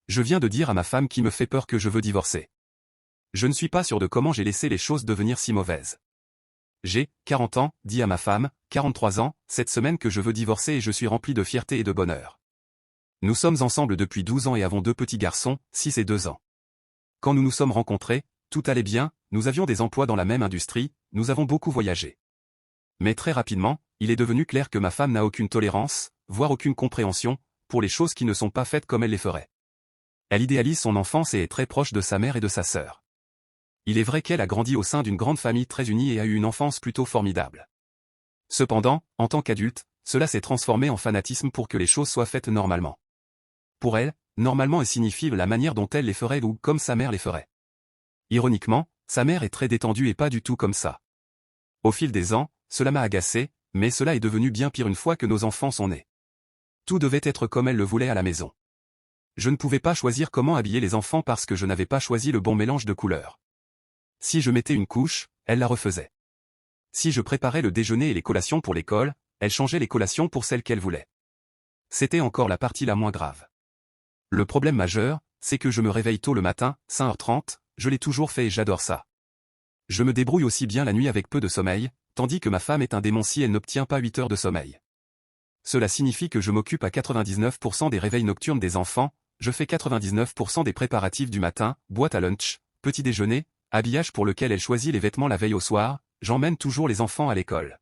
Je viens de dire à ma femme qui me fait peur que je veux divorcer. Je ne suis pas sûr de comment j'ai laissé les choses devenir si mauvaises. J'ai 40 ans, dit à ma femme, 43 ans, cette semaine que je veux divorcer et je suis rempli de fierté et de bonheur. Nous sommes ensemble depuis 12 ans et avons 2 petits garçons, 6 et 2 ans. Quand nous nous sommes rencontrés, tout allait bien, nous avions des emplois dans la même industrie, nous avons beaucoup voyagé. Mais très rapidement, il est devenu clair que ma femme n'a aucune tolérance, voire aucune compréhension, pour les choses qui ne sont pas faites comme elle les ferait. Elle idéalise son enfance et est très proche de sa mère et de sa sœur. Il est vrai qu'elle a grandi au sein d'une grande famille très unie et a eu une enfance plutôt formidable. Cependant, en tant qu'adulte, cela s'est transformé en fanatisme pour que les choses soient faites normalement. Pour elle, normalement signifie la manière dont elle les ferait ou comme sa mère les ferait. Ironiquement, sa mère est très détendue et pas du tout comme ça. Au fil des ans, cela m'a agacé, mais cela est devenu bien pire une fois que nos enfants sont nés. Tout devait être comme elle le voulait à la maison. Je ne pouvais pas choisir comment habiller les enfants parce que je n'avais pas choisi le bon mélange de couleurs. Si je mettais une couche, elle la refaisait. Si je préparais le déjeuner et les collations pour l'école, elle changeait les collations pour celles qu'elle voulait. C'était encore la partie la moins grave. Le problème majeur, c'est que je me réveille tôt le matin, 5h30, je l'ai toujours fait et j'adore ça. Je me débrouille aussi bien la nuit avec peu de sommeil, tandis que ma femme est un démon si elle n'obtient pas 8 heures de sommeil. Cela signifie que je m'occupe à 99% des réveils nocturnes des enfants, je fais 99% des préparatifs du matin, boîte à lunch, petit déjeuner, habillage pour lequel elle choisit les vêtements la veille au soir, j'emmène toujours les enfants à l'école.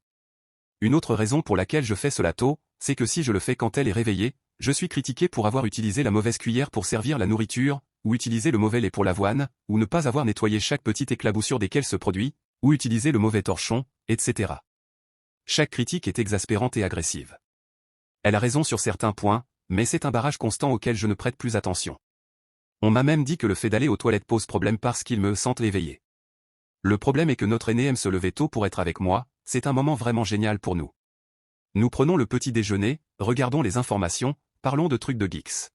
Une autre raison pour laquelle je fais cela tôt, c'est que si je le fais quand elle est réveillée, je suis critiqué pour avoir utilisé la mauvaise cuillère pour servir la nourriture, ou utiliser le mauvais lait pour l'avoine, ou ne pas avoir nettoyé chaque petite éclaboussure desquelles se produit, ou utiliser le mauvais torchon, etc. Chaque critique est exaspérante et agressive. Elle a raison sur certains points, mais c'est un barrage constant auquel je ne prête plus attention. On m'a même dit que le fait d'aller aux toilettes pose problème parce qu'ils me sentent éveillé. Le problème est que notre aîné aime se lever tôt pour être avec moi, c'est un moment vraiment génial pour nous. Nous prenons le petit déjeuner, regardons les informations, parlons de trucs de geeks.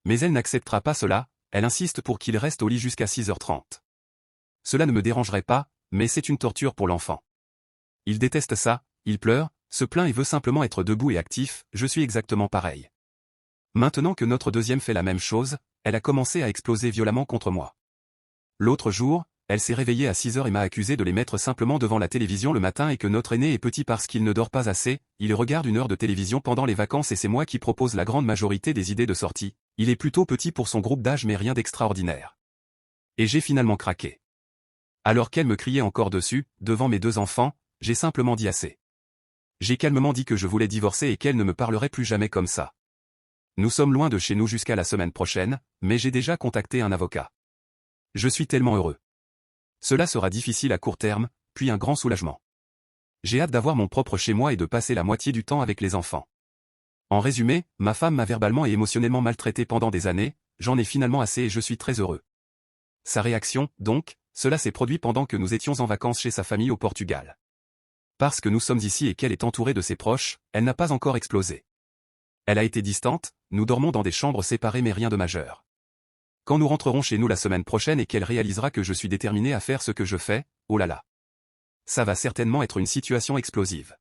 Mais elle n'acceptera pas cela, elle insiste pour qu'il reste au lit jusqu'à 6h30. Cela ne me dérangerait pas, mais c'est une torture pour l'enfant. Il déteste ça, il pleure, se plaint et veut simplement être debout et actif, je suis exactement pareil. Maintenant que notre deuxième fait la même chose, elle a commencé à exploser violemment contre moi. L'autre jour, elle s'est réveillée à 6h et m'a accusé de les mettre simplement devant la télévision le matin et que notre aîné est petit parce qu'il ne dort pas assez, il regarde 1 heure de télévision pendant les vacances et c'est moi qui propose la grande majorité des idées de sortie, il est plutôt petit pour son groupe d'âge mais rien d'extraordinaire. Et j'ai finalement craqué. Alors qu'elle me criait encore dessus, devant mes 2 enfants, j'ai simplement dit assez. J'ai calmement dit que je voulais divorcer et qu'elle ne me parlerait plus jamais comme ça. Nous sommes loin de chez nous jusqu'à la semaine prochaine, mais j'ai déjà contacté un avocat. Je suis tellement heureux. Cela sera difficile à court terme, puis un grand soulagement. J'ai hâte d'avoir mon propre chez moi et de passer la moitié du temps avec les enfants. En résumé, ma femme m'a verbalement et émotionnellement maltraité pendant des années, j'en ai finalement assez et je suis très heureux. Sa réaction, donc, cela s'est produit pendant que nous étions en vacances chez sa famille au Portugal. Parce que nous sommes ici et qu'elle est entourée de ses proches, elle n'a pas encore explosé. Elle a été distante, nous dormons dans des chambres séparées mais rien de majeur. Quand nous rentrerons chez nous la semaine prochaine et qu'elle réalisera que je suis déterminé à faire ce que je fais, oh là là. Ça va certainement être une situation explosive.